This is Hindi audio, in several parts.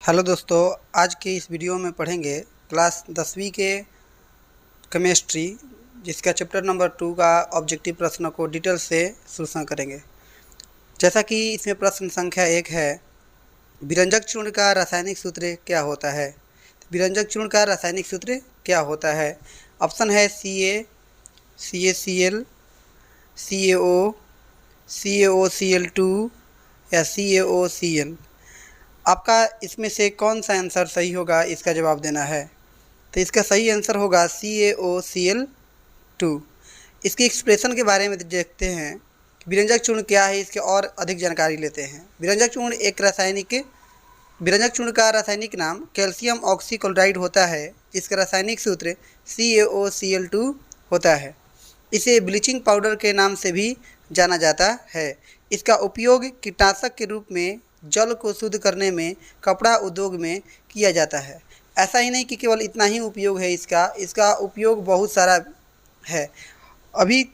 हेलो दोस्तों, आज के इस वीडियो में पढ़ेंगे क्लास 10वीं के केमिस्ट्री, जिसका चैप्टर नंबर 2 का ऑब्जेक्टिव प्रश्नों को डिटेल से सॉल्यूशन करेंगे। जैसा कि इसमें प्रश्न संख्या 1 है, विरंजक चूर्ण का रासायनिक सूत्र क्या होता है। विरंजक चूर्ण का रासायनिक सूत्र क्या होता है? ऑप्शन है Ca, CaCl, CaO, CaOCl2 या CaOCl। आपका इसमें से कौन सा आंसर सही होगा, इसका जवाब देना है। तो इसका सही आंसर होगा CaOCl2। इसकी एक्सप्रेशन के बारे में देखते हैं। विरंजक चूर्ण क्या है, इसके और अधिक जानकारी लेते हैं। विरंजक चूर्ण का रासायनिक नाम कैल्शियम ऑक्सीक्लोराइड होता है, जिसका रासायनिक सूत्र CaOCl2 होता है। इसे ब्लीचिंग पाउडर के नाम से भी जाना जाता है। इसका उपयोग कीटनाशक के रूप में, जल को शुद्ध करने में, कपड़ा उद्योग में किया जाता है। ऐसा ही नहीं कि केवल इतना ही उपयोग है इसका उपयोग बहुत सारा है। अभी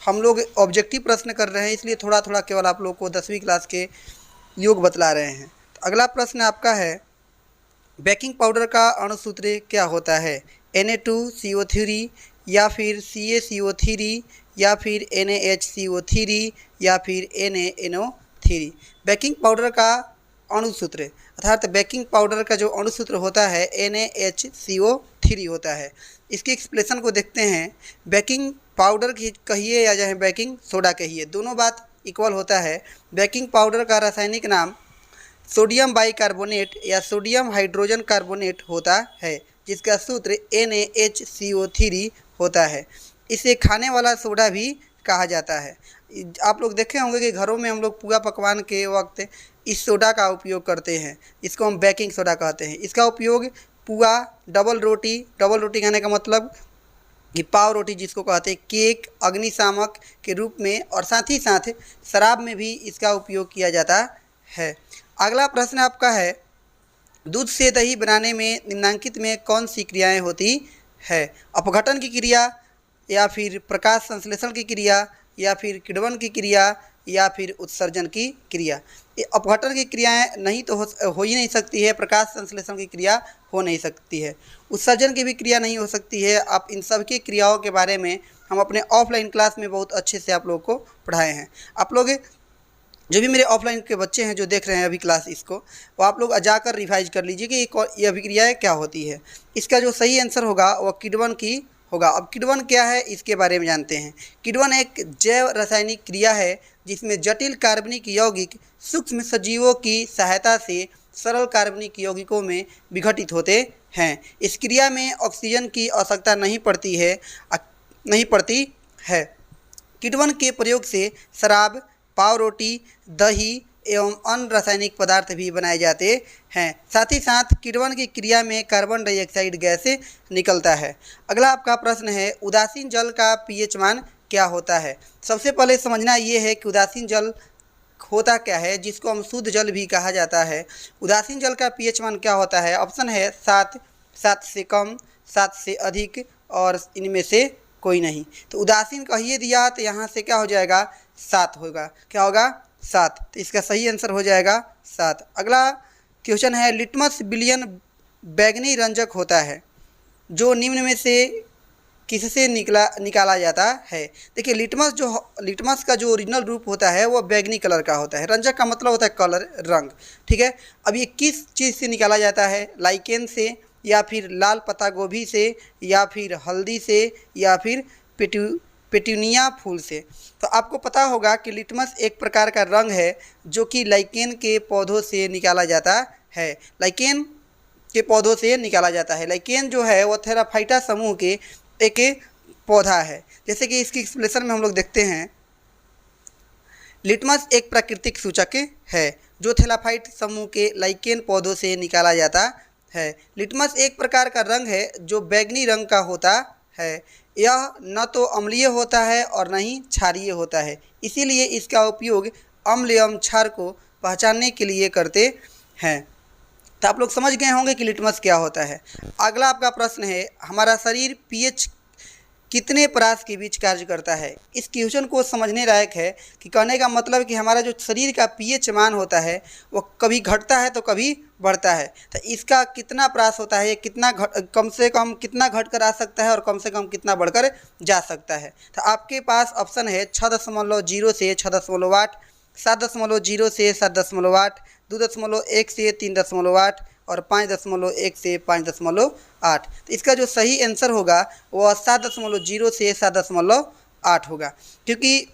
हम लोग ऑब्जेक्टिव प्रश्न कर रहे हैं, इसलिए थोड़ा थोड़ा केवल आप लोग को 10वीं क्लास के योग बतला रहे हैं। तो अगला प्रश्न आपका है, बेकिंग पाउडर का अणुसूत्र क्या होता है? Na2CO3 या फिर CaCO3 या फिर NaHCO3 या फिर NaNO3। बेकिंग पाउडर का अणुसूत्र अर्थात बेकिंग पाउडर का जो अणुसूत्र होता है NaHCO3 होता है। इसकी एक्सप्लेशन को देखते हैं। बेकिंग पाउडर की कहिए या चाहे बेकिंग सोडा कहिए, दोनों बात इक्वल होता है। बेकिंग पाउडर का रासायनिक नाम सोडियम बाइकार्बोनेट या सोडियम हाइड्रोजन कार्बोनेट होता है, जिसका सूत्र NaHCO3 होता है। इसे खाने वाला सोडा भी कहा जाता है। आप लोग देखे होंगे कि घरों में हम लोग पुआ पकवान के वक्त इस सोडा का उपयोग करते हैं, इसको हम बेकिंग सोडा कहते हैं। इसका उपयोग पुआ, डबल रोटी कहने का मतलब कि पाव रोटी जिसको कहते हैं, केक, अग्निशामक के रूप में और साथ ही साथ शराब में भी इसका उपयोग किया जाता है। अगला प्रश्न आपका है, दूध से दही बनाने में निम्नलिखित में कौन सी क्रियाएं होती है? अपघटन की क्रिया या फिर प्रकाश संश्लेषण की क्रिया या फिर किण्वन की क्रिया या फिर उत्सर्जन की क्रिया। ये अपघटन की क्रियाएं नहीं तो हो ही नहीं सकती है, प्रकाश संश्लेषण की क्रिया हो नहीं सकती है, उत्सर्जन की भी क्रिया नहीं हो सकती है। आप इन सब की क्रियाओं के बारे में हम अपने ऑफलाइन क्लास में बहुत अच्छे से आप लोग को पढ़ाए हैं। आप लोग जो भी मेरे ऑफलाइन के बच्चे हैं जो देख रहे हैं अभी क्लास इसको, वो आप लोग जाकर रिवाइज कर लीजिए कि ये अभिक्रियाएँ क्या होती है। इसका जो सही आंसर होगा वह किण्वन की होगा। अब किण्वन क्या है, इसके बारे में जानते हैं। किण्वन एक जैव रासायनिक क्रिया है जिसमें जटिल कार्बनिक यौगिक सूक्ष्म सजीवों की सहायता से सरल कार्बनिक यौगिकों में विघटित होते हैं। इस क्रिया में ऑक्सीजन की आवश्यकता नहीं पड़ती है। किण्वन के प्रयोग से शराब, पाव रोटी, दही एवं अन्य रासायनिक पदार्थ भी बनाए जाते हैं। साथ ही साथ किण्वन की क्रिया में कार्बन डाइऑक्साइड गैस निकलता है। अगला आपका प्रश्न है, उदासीन जल का पीएच मान क्या होता है? सबसे पहले समझना ये है कि उदासीन जल होता क्या है, जिसको हम शुद्ध जल भी कहा जाता है। उदासीन जल का पीएच मान क्या होता है? ऑप्शन है 7, 7 से कम, 7 से अधिक और इनमें से कोई नहीं। तो उदासीन कहिए दिया तो यहाँ से क्या हो जाएगा, 7 होगा। क्या होगा, 7। तो इसका सही आंसर हो जाएगा 7। अगला क्वेश्चन है, लिटमस विलयन बैंगनी रंजक होता है जो निम्न में से किससे निकाला जाता है? देखिए, लिटमस का जो ओरिजिनल रूप होता है वह बैंगनी कलर का होता है। रंजक का मतलब होता है कलर, रंग, ठीक है। अब ये किस चीज़ से निकाला जाता है? लाइकेन से या फिर लाल पत्ता गोभी से या फिर हल्दी से या फिर पेटूनिया फूल से। तो आपको पता होगा कि लिटमस एक प्रकार का रंग है जो कि लाइकेन के पौधों से निकाला जाता है। लाइकेन के पौधों से निकाला जाता है। लाइकेन जो है वह थेराफाइटा समूह के एक पौधा है। जैसे कि इसकी एक्सप्लेनेशन में हम लोग देखते हैं, लिटमस एक प्राकृतिक सूचक है जो थेराफाइट समूह के लाइकेन पौधों से निकाला जाता है। लिटमस एक प्रकार का रंग है जो बैंगनी रंग का होता है। यह न तो अम्लीय होता है और न ही क्षारीय होता है, इसीलिए इसका उपयोग अम्ल एवं क्षार को पहचानने के लिए करते हैं। तो आप लोग समझ गए होंगे कि लिटमस क्या होता है। अगला आपका प्रश्न है, हमारा शरीर पीएच कितने परास के बीच कार्य करता है। इस क्वेश्चन को समझने लायक है कि कहने का मतलब कि हमारा जो शरीर का पीएच मान होता है वो कभी घटता है तो कभी बढ़ता है। तो इसका कितना परास होता है, ये कितना कम से कम कितना घट कर आ सकता है और कम से कम कितना बढ़कर जा सकता है। तो आपके पास ऑप्शन है 6.0 से 6.8, 7.0 से 7.8, 2.1 से 3.8 और 5.1 से 5.8। तो इसका जो सही आंसर होगा वह 7.0 से 7.8 होगा, क्योंकि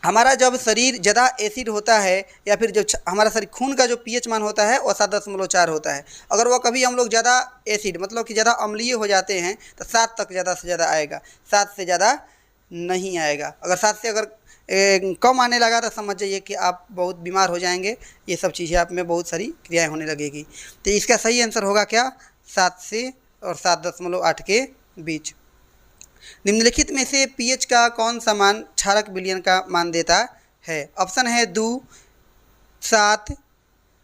हमारा जब शरीर ज़्यादा एसिड होता है या फिर जो हमारा शरीर खून का जो पीएच मान होता है वह 7.4 होता है। अगर वह कभी हम लोग ज़्यादा एसिड मतलब कि ज़्यादा अम्लीय हो जाते हैं तो 7 तक ज़्यादा से ज़्यादा आएगा, 7 से ज़्यादा नहीं आएगा। अगर 7 से अगर कम आने लगा तो समझ जाइए कि आप बहुत बीमार हो जाएंगे, ये सब चीज़ें आप में बहुत सारी क्रियाएं होने लगेगी। तो इसका सही आंसर होगा क्या, 7 से और 7.8 के बीच। निम्नलिखित में से पीएच का कौन सा मान क्षारक विलयन का मान देता है। ऑप्शन है 2, 7,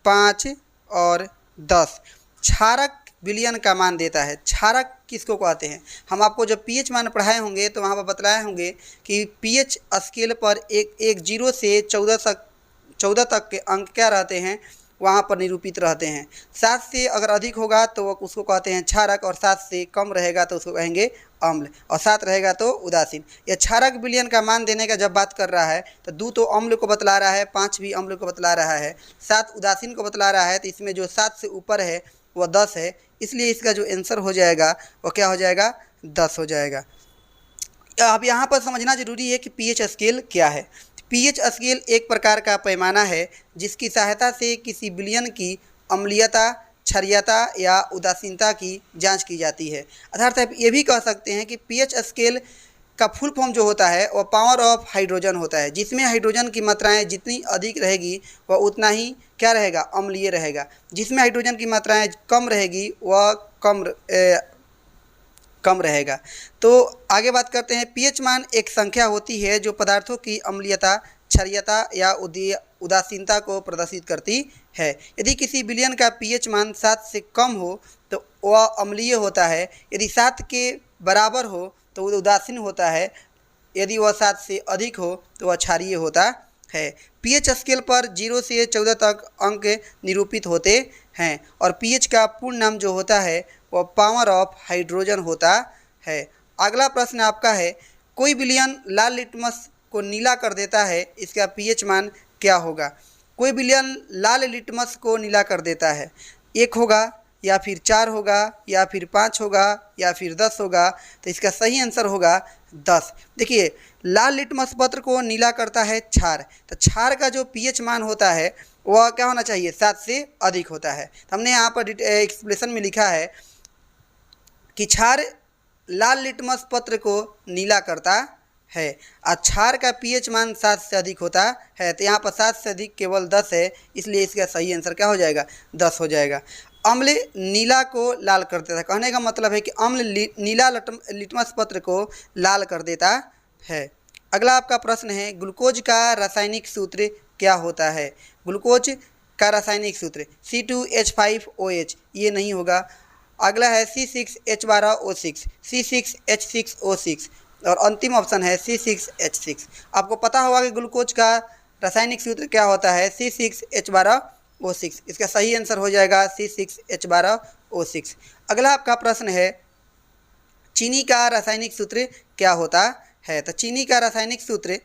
5 और 10 क्षारक विलयन का मान देता है। क्षारक किसको कहते हैं, हम आपको जब पीएच मान पढ़ाए होंगे तो वहाँ पर बताए होंगे कि पीएच स्केल पर एक 0 से 14 तक के अंक क्या रहते हैं, वहाँ पर निरूपित रहते हैं। 7 से अगर अधिक होगा तो उसको कहते हैं क्षारक, और 7 से कम रहेगा तो उसको कहेंगे अम्ल, और 7 रहेगा तो उदासीन। यह क्षारक विलयन का मान देने का जब बात कर रहा है तो 2 तो अम्ल को बतला रहा है, 5 भी अम्ल को बतला रहा है, 7 उदासीन को बतला रहा है। तो इसमें जो 7 से ऊपर है वह 10 है, इसलिए इसका जो आंसर हो जाएगा वह क्या हो जाएगा, 10 हो जाएगा। अब यहाँ पर समझना जरूरी है कि पीएच स्केल क्या है। पीएच स्केल एक प्रकार का पैमाना है जिसकी सहायता से किसी विलयन की अम्लीयता, क्षारीयता या उदासीनता की जांच की जाती है। अर्थात आप ये भी कह सकते हैं कि पीएच स्केल का फुल फॉर्म जो होता है वह पावर ऑफ हाइड्रोजन होता है, जिसमें हाइड्रोजन की मात्राएं जितनी अधिक रहेगी वह उतना ही क्या रहेगा, अम्लीय रहेगा। जिसमें हाइड्रोजन की मात्राएं कम रहेगी वह कम रहेगा। तो आगे बात करते हैं। पीएच मान एक संख्या होती है जो पदार्थों की अम्लीयता, क्षारीयता या उदासीनता को प्रदर्शित करती है। यदि किसी विलयन का पीएच मान 7 से कम हो तो वह अम्लीय होता है, यदि 7 के बराबर हो तो वह उदासीन होता है, यदि वह 7 से अधिक हो तो वह क्षारीय होता है। पीएच स्केल पर 0 से 14 तक अंक निरूपित होते हैं और पीएच का पूर्ण नाम जो होता है वह पावर ऑफ हाइड्रोजन होता है। अगला प्रश्न आपका है, कोई विलयन लाल लिटमस को नीला कर देता है, इसका पीएच मान क्या होगा। कोई विलयन लाल लिटमस को नीला कर देता है, 1 होगा या फिर 4 होगा या फिर 5 होगा या फिर 10 होगा। तो इसका सही आंसर होगा 10। देखिए, लाल लिटमस पत्र को नीला करता है क्षार, तो क्षार का जो पीएच मान होता है वह क्या होना चाहिए, 7 से अधिक होता है। तो हमने यहाँ पर एक्सप्लेनेशन में लिखा है कि क्षार लाल लिटमस पत्र को नीला करता है और क्षार का पीएच मान 7 से अधिक होता है। तो यहाँ पर 7 से अधिक केवल 10 है, इसलिए इसका सही आंसर क्या हो जाएगा, 10 हो जाएगा। अम्ल नीला को लाल कर देता है, कहने का मतलब है कि अम्ल नीला लिटमस पत्र को लाल कर देता है। अगला आपका प्रश्न है, ग्लूकोज का रासायनिक सूत्र क्या होता है। ग्लूकोज का रासायनिक सूत्र C2H5OH, ये नहीं होगा। अगला है C6H12O6, C6H6O6 और अंतिम ऑप्शन है C6H6। आपको पता होगा कि ग्लूकोज का रासायनिक सूत्र क्या होता है, C6H12O6। इसका सही आंसर हो जाएगा C6H12O6। अगला आपका प्रश्न है, चीनी का रासायनिक सूत्र क्या होता है। तो चीनी का रासायनिक सूत्र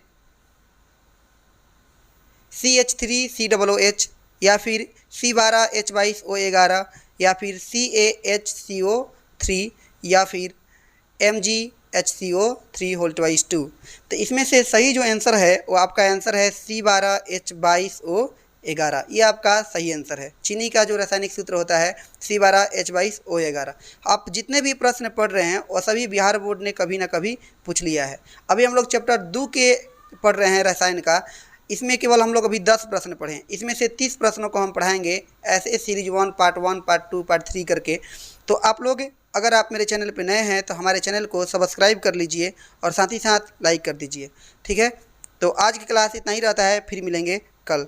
CH3COOH या फिर C12H22O11 या फिर CaHCO3 या फिर MgHCO3/2। तो इसमें से सही जो आंसर है वो आपका आंसर है C12H22O11। ये आपका सही आंसर है। चीनी का जो रासायनिक सूत्र होता है C12H22O11। आप जितने भी प्रश्न पढ़ रहे हैं वो सभी बिहार बोर्ड ने कभी ना कभी पूछ लिया है। अभी हम लोग चैप्टर 2 के पढ़ रहे हैं रसायन का, इसमें केवल हम लोग अभी 10 प्रश्न पढ़े हैं। इसमें से 30 प्रश्नों को हम पढ़ाएंगे ऐसे सीरीज 1, पार्ट 1, पार्ट 2, पार्ट 3 करके। तो आप लोग अगर आप मेरे चैनल पर नए हैं तो हमारे चैनल को सब्सक्राइब कर लीजिए और साथ ही साथ लाइक कर दीजिए, ठीक है। तो आज की क्लास इतना ही रहता है, फिर मिलेंगे कल।